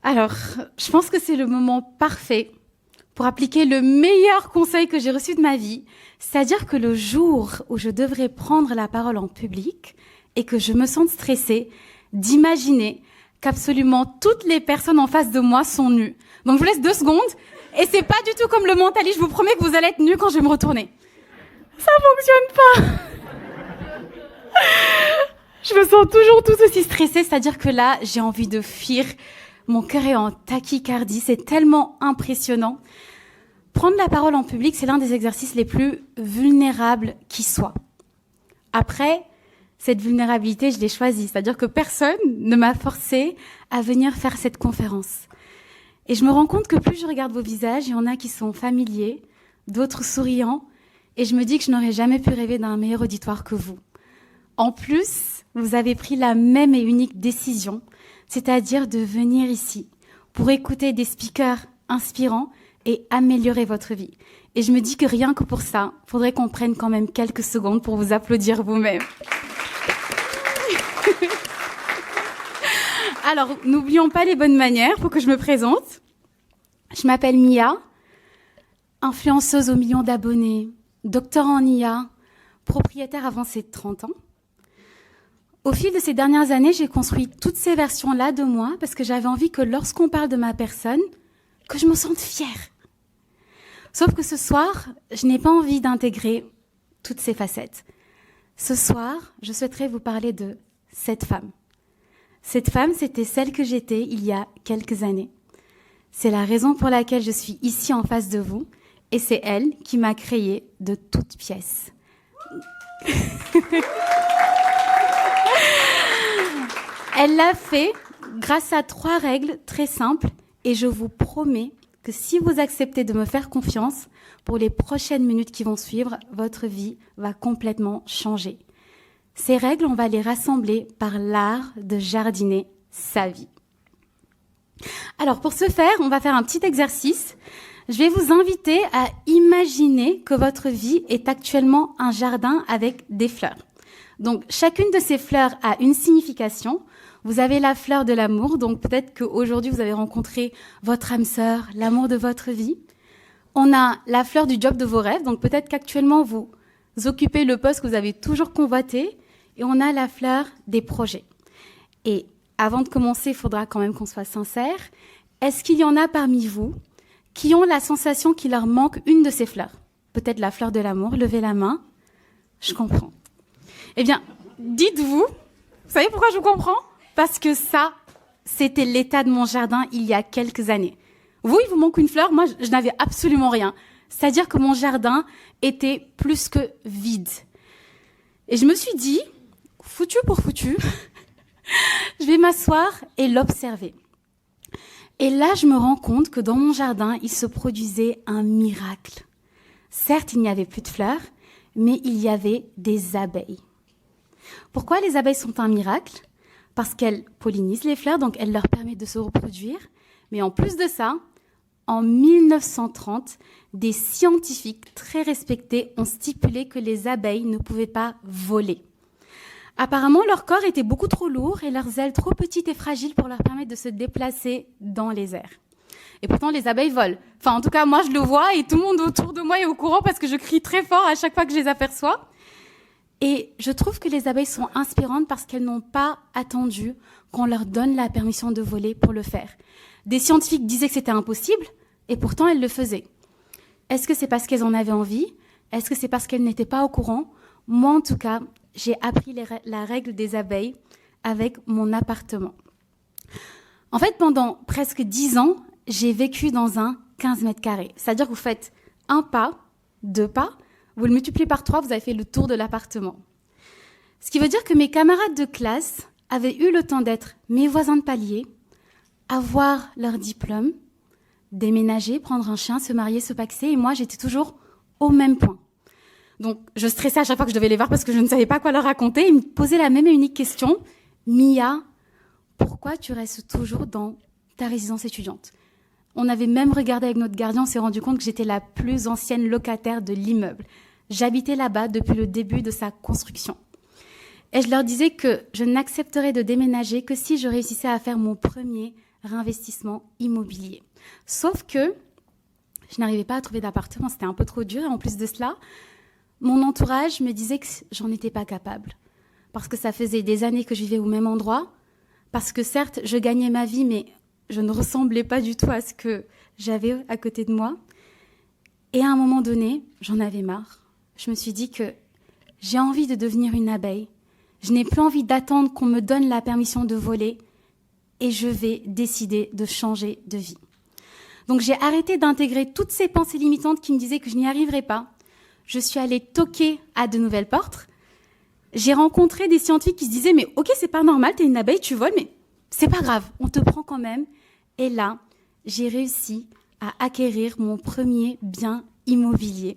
Alors, je pense que c'est le moment parfait pour appliquer le meilleur conseil que j'ai reçu de ma vie, c'est-à-dire que le jour où je devrais prendre la parole en public et que je me sente stressée, d'imaginer qu'absolument toutes les personnes en face de moi sont nues. Donc je vous laisse 2 secondes, et c'est pas du tout comme le Mentally, je vous promets que vous allez être nus quand je vais me retourner. Ça fonctionne pas. Je me sens toujours tout aussi stressée, c'est-à-dire que là, j'ai envie de fuir. Mon cœur est en tachycardie, c'est tellement impressionnant. Prendre la parole en public, c'est l'un des exercices les plus vulnérables qui soit. Après, cette vulnérabilité, je l'ai choisie, c'est-à-dire que personne ne m'a forcé à venir faire cette conférence. Et je me rends compte que plus je regarde vos visages, il y en a qui sont familiers, d'autres souriants, et je me dis que je n'aurais jamais pu rêver d'un meilleur auditoire que vous. En plus, vous avez pris la même et unique décision, c'est-à-dire de venir ici pour écouter des speakers inspirants et améliorer votre vie. Et je me dis que rien que pour ça, il faudrait qu'on prenne quand même quelques secondes pour vous applaudir vous-même. Alors, n'oublions pas les bonnes manières pour que je me présente. Je m'appelle Mia, influenceuse aux millions d'abonnés, docteur en IA, propriétaire avancée de 30 ans. Au fil de ces dernières années, j'ai construit toutes ces versions-là de moi parce que j'avais envie que lorsqu'on parle de ma personne, que je me sente fière. Sauf que ce soir, je n'ai pas envie d'intégrer toutes ces facettes. Ce soir, je souhaiterais vous parler de cette femme. Cette femme, c'était celle que j'étais il y a quelques années. C'est la raison pour laquelle je suis ici en face de vous, et c'est elle qui m'a créée de toutes pièces. Elle l'a fait grâce à 3 règles très simples, et je vous promets que si vous acceptez de me faire confiance, pour les prochaines minutes qui vont suivre, votre vie va complètement changer. Ces règles, on va les rassembler par l'art de jardiner sa vie. Alors pour ce faire, on va faire un petit exercice. Je vais vous inviter à imaginer que votre vie est actuellement un jardin avec des fleurs. Donc chacune de ces fleurs a une signification. Vous avez la fleur de l'amour, donc peut-être qu'aujourd'hui vous avez rencontré votre âme sœur, l'amour de votre vie. On a la fleur du job de vos rêves, donc peut-être qu'actuellement vous occupez le poste que vous avez toujours convoité. Et on a la fleur des projets. Et avant de commencer, il faudra quand même qu'on soit sincère. Est-ce qu'il y en a parmi vous qui ont la sensation qu'il leur manque une de ces fleurs? Peut-être la fleur de l'amour, levez la main. Je comprends. Eh bien, dites-vous, vous savez pourquoi je comprends? Parce que ça, c'était l'état de mon jardin il y a quelques années. Vous, il vous manque une fleur, moi, je n'avais absolument rien. C'est-à-dire que mon jardin était plus que vide. Et je me suis dit, foutu pour foutu, je vais m'asseoir et l'observer. Et là, je me rends compte que dans mon jardin, il se produisait un miracle. Certes, il n'y avait plus de fleurs, mais il y avait des abeilles. Pourquoi les abeilles sont un miracle? Parce qu'elles pollinisent les fleurs, donc elles leur permettent de se reproduire. Mais en plus de ça, en 1930, des scientifiques très respectés ont stipulé que les abeilles ne pouvaient pas voler. Apparemment, leur corps était beaucoup trop lourd et leurs ailes trop petites et fragiles pour leur permettre de se déplacer dans les airs. Et pourtant, les abeilles volent. Enfin, en tout cas, moi, je le vois et tout le monde autour de moi est au courant parce que je crie très fort à chaque fois que je les aperçois. Et je trouve que les abeilles sont inspirantes parce qu'elles n'ont pas attendu qu'on leur donne la permission de voler pour le faire. Des scientifiques disaient que c'était impossible et pourtant, elles le faisaient. Est-ce que c'est parce qu'elles en avaient envie? Est-ce que c'est parce qu'elles n'étaient pas au courant? Moi, en tout cas, j'ai appris la règle des abeilles avec mon appartement. En fait, pendant presque 10 ans, j'ai vécu dans un 15 mètres carrés. C'est-à-dire que vous faites un pas, 2 pas, vous le multipliez par 3, vous avez fait le tour de l'appartement. Ce qui veut dire que mes camarades de classe avaient eu le temps d'être mes voisins de palier, avoir leur diplôme, déménager, prendre un chien, se marier, se paxer, et moi, j'étais toujours au même point. Donc, je stressais à chaque fois que je devais les voir parce que je ne savais pas quoi leur raconter. Ils me posaient la même et unique question. Mia, pourquoi tu restes toujours dans ta résidence étudiante? On avait même regardé avec notre gardien, on s'est rendu compte que j'étais la plus ancienne locataire de l'immeuble. J'habitais là-bas depuis le début de sa construction. Et je leur disais que je n'accepterais de déménager que si je réussissais à faire mon premier réinvestissement immobilier. Sauf que je n'arrivais pas à trouver d'appartement, c'était un peu trop dur. Et en plus de cela, mon entourage me disait que j'en étais pas capable. Parce que ça faisait des années que je vivais au même endroit. Parce que certes, je gagnais ma vie, mais je ne ressemblais pas du tout à ce que j'avais à côté de moi. Et à un moment donné, j'en avais marre. Je me suis dit que j'ai envie de devenir une abeille. Je n'ai plus envie d'attendre qu'on me donne la permission de voler. Et je vais décider de changer de vie. Donc j'ai arrêté d'intégrer toutes ces pensées limitantes qui me disaient que je n'y arriverais pas. Je suis allée toquer à de nouvelles portes. J'ai rencontré des scientifiques qui se disaient « Mais ok, c'est pas normal, t'es une abeille, tu voles, mais c'est pas grave, on te prend quand même. » Et là, j'ai réussi à acquérir mon premier bien immobilier.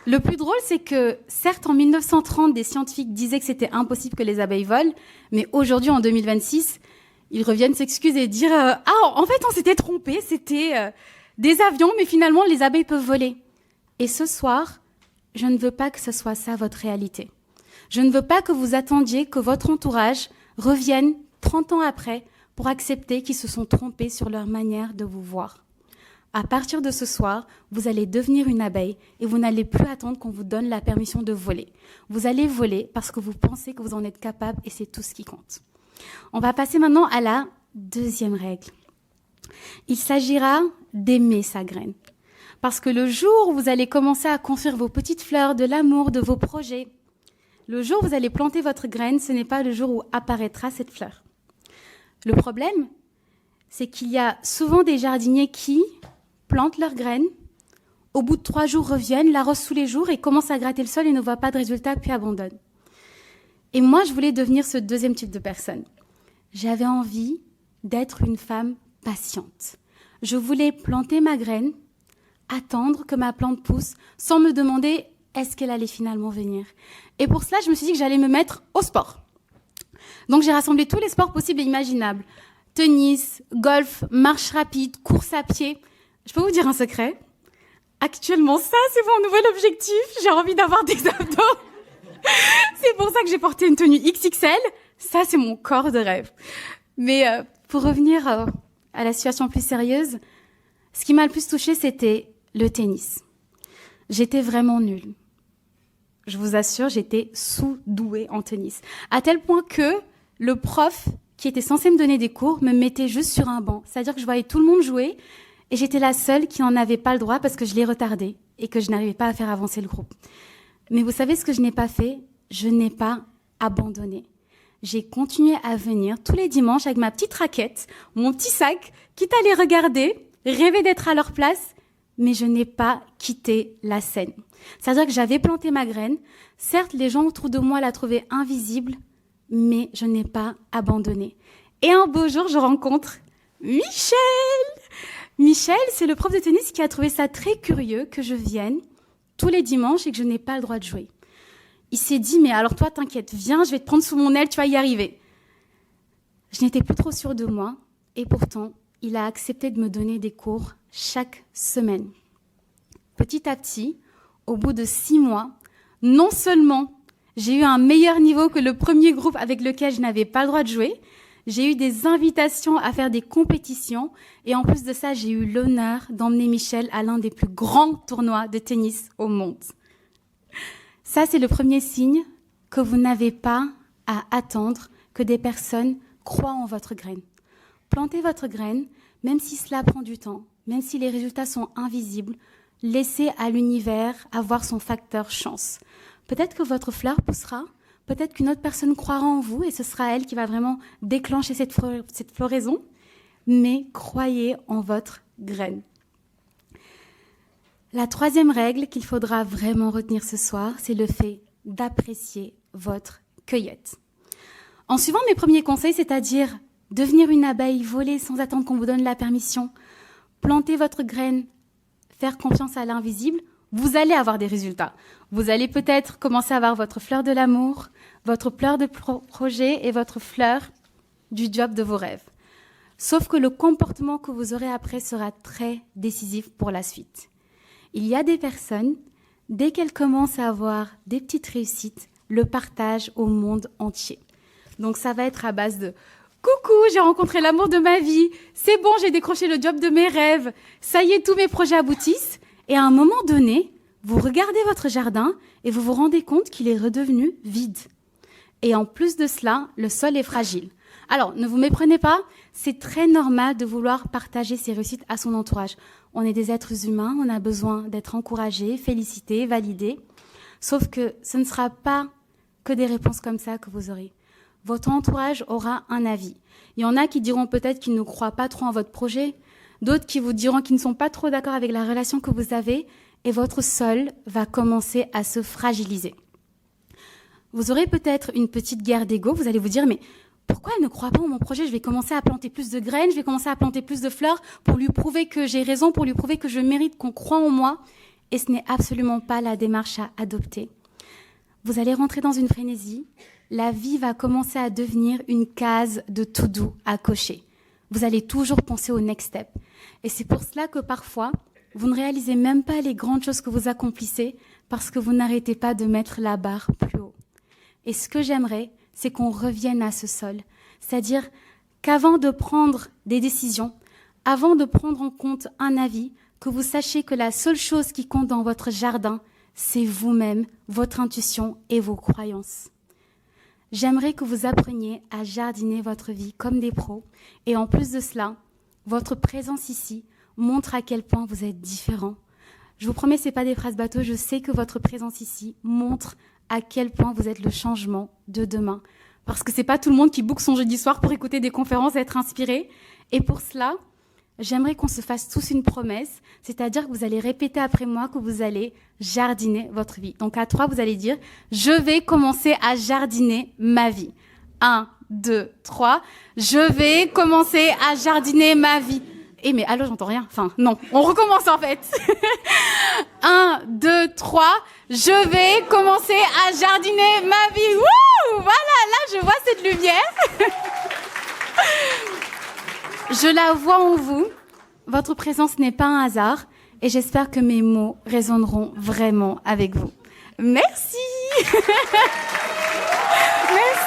Le plus drôle, c'est que, certes, en 1930, des scientifiques disaient que c'était impossible que les abeilles volent, mais aujourd'hui, en 2026, ils reviennent s'excuser et dire « Ah, en fait, on s'était trompé, c'était des avions, mais finalement, les abeilles peuvent voler. » Et ce soir, je ne veux pas que ce soit ça votre réalité. Je ne veux pas que vous attendiez que votre entourage revienne 30 ans après pour accepter qu'ils se sont trompés sur leur manière de vous voir. À partir de ce soir, vous allez devenir une abeille et vous n'allez plus attendre qu'on vous donne la permission de voler. Vous allez voler parce que vous pensez que vous en êtes capable et c'est tout ce qui compte. On va passer maintenant à la deuxième règle. Il s'agira d'aimer sa graine. Parce que le jour où vous allez commencer à construire vos petites fleurs de l'amour, de vos projets, le jour où vous allez planter votre graine, ce n'est pas le jour où apparaîtra cette fleur. Le problème, c'est qu'il y a souvent des jardiniers qui plantent leurs graines, au bout de 3 jours reviennent, l'arrosent tous les jours et commencent à gratter le sol et ne voient pas de résultat, puis abandonnent. Et moi, je voulais devenir ce deuxième type de personne. J'avais envie d'être une femme patiente. Je voulais planter ma graine, attendre que ma plante pousse, sans me demander est-ce qu'elle allait finalement venir. Et pour cela, je me suis dit que j'allais me mettre au sport. Donc j'ai rassemblé tous les sports possibles et imaginables. Tennis, golf, marche rapide, course à pied. Je peux vous dire un secret ? Actuellement, ça, c'est mon nouvel objectif. J'ai envie d'avoir des abdos. C'est pour ça que j'ai porté une tenue XXL. Ça, c'est mon corps de rêve. Mais pour revenir à la situation plus sérieuse, ce qui m'a le plus touchée, c'était le tennis. J'étais vraiment nulle. Je vous assure, j'étais sous-douée en tennis. À tel point que le prof qui était censé me donner des cours me mettait juste sur un banc. C'est-à-dire que je voyais tout le monde jouer et j'étais la seule qui n'en avait pas le droit parce que je l'ai retardé et que je n'arrivais pas à faire avancer le groupe. Mais vous savez ce que je n'ai pas fait ? Je n'ai pas abandonné. J'ai continué à venir tous les dimanches avec ma petite raquette, mon petit sac, quitte à les regarder, rêver d'être à leur place, mais je n'ai pas quitté la scène. C'est-à-dire que j'avais planté ma graine. Certes, les gens autour de moi la trouvaient invisible, mais je n'ai pas abandonné. Et un beau jour, je rencontre Michel. Michel, c'est le prof de tennis qui a trouvé ça très curieux que je vienne tous les dimanches et que je n'ai pas le droit de jouer. Il s'est dit, mais alors toi, t'inquiète, viens, je vais te prendre sous mon aile, tu vas y arriver. Je n'étais plus trop sûre de moi et pourtant, il a accepté de me donner des cours chaque semaine. Petit à petit, au bout de 6 mois, non seulement j'ai eu un meilleur niveau que le premier groupe avec lequel je n'avais pas le droit de jouer, j'ai eu des invitations à faire des compétitions et en plus de ça, j'ai eu l'honneur d'emmener Michel à l'un des plus grands tournois de tennis au monde. Ça, c'est le premier signe que vous n'avez pas à attendre que des personnes croient en votre graine. Plantez votre graine, même si cela prend du temps, même si les résultats sont invisibles, laissez à l'univers avoir son facteur chance. Peut-être que votre fleur poussera, peut-être qu'une autre personne croira en vous et ce sera elle qui va vraiment déclencher cette floraison, mais croyez en votre graine. La troisième règle qu'il faudra vraiment retenir ce soir, c'est le fait d'apprécier votre cueillette. En suivant mes premiers conseils, c'est-à-dire devenir une abeille, voler sans attendre qu'on vous donne la permission, planter votre graine, faire confiance à l'invisible, vous allez avoir des résultats. Vous allez peut-être commencer à avoir votre fleur de l'amour, votre fleur de projet et votre fleur du job de vos rêves. Sauf que le comportement que vous aurez après sera très décisif pour la suite. Il y a des personnes, dès qu'elles commencent à avoir des petites réussites, le partage au monde entier. Donc ça va être à base de « Coucou, j'ai rencontré l'amour de ma vie, c'est bon, j'ai décroché le job de mes rêves, ça y est, tous mes projets aboutissent. » Et à un moment donné, vous regardez votre jardin et vous vous rendez compte qu'il est redevenu vide. Et en plus de cela, le sol est fragile. Alors, ne vous méprenez pas, c'est très normal de vouloir partager ses réussites à son entourage. On est des êtres humains, on a besoin d'être encouragés, félicités, validés. Sauf que ce ne sera pas que des réponses comme ça que vous aurez. Votre entourage aura un avis. Il y en a qui diront peut-être qu'ils ne croient pas trop en votre projet, d'autres qui vous diront qu'ils ne sont pas trop d'accord avec la relation que vous avez, et votre sol va commencer à se fragiliser. Vous aurez peut-être une petite guerre d'ego, vous allez vous dire, mais pourquoi elle ne croit pas en mon projet? Je vais commencer à planter plus de graines, je vais commencer à planter plus de fleurs pour lui prouver que j'ai raison, pour lui prouver que je mérite, qu'on croit en moi. Et ce n'est absolument pas la démarche à adopter. Vous allez rentrer dans une frénésie. La vie va commencer à devenir une case de to-do à cocher. Vous allez toujours penser au next step. Et c'est pour cela que parfois, vous ne réalisez même pas les grandes choses que vous accomplissez parce que vous n'arrêtez pas de mettre la barre plus haut. Et ce que j'aimerais, c'est qu'on revienne à ce sol. C'est-à-dire qu'avant de prendre des décisions, avant de prendre en compte un avis, que vous sachiez que la seule chose qui compte dans votre jardin, c'est vous-même, votre intuition et vos croyances. J'aimerais que vous appreniez à jardiner votre vie comme des pros. Et en plus de cela, votre présence ici montre à quel point vous êtes différent. Je vous promets, ce n'est pas des phrases bateaux. Je sais que votre présence ici montre à quel point vous êtes le changement de demain. Parce que ce n'est pas tout le monde qui book son jeudi soir pour écouter des conférences et être inspiré. Et pour cela, j'aimerais qu'on se fasse tous une promesse, c'est-à-dire que vous allez répéter après moi que vous allez jardiner votre vie. Donc à 3, vous allez dire « Je vais commencer à jardiner ma vie ». 1, 2, 3. Je vais commencer à jardiner ma vie. Eh mais allô, j'entends rien. Enfin, non, on recommence en fait. 1, 2, 3. Je vais commencer à jardiner ma vie. Wouh! Voilà, là, je vois cette lumière. Je la vois en vous. Votre présence n'est pas un hasard. Et j'espère que mes mots résonneront vraiment avec vous. Merci. Merci.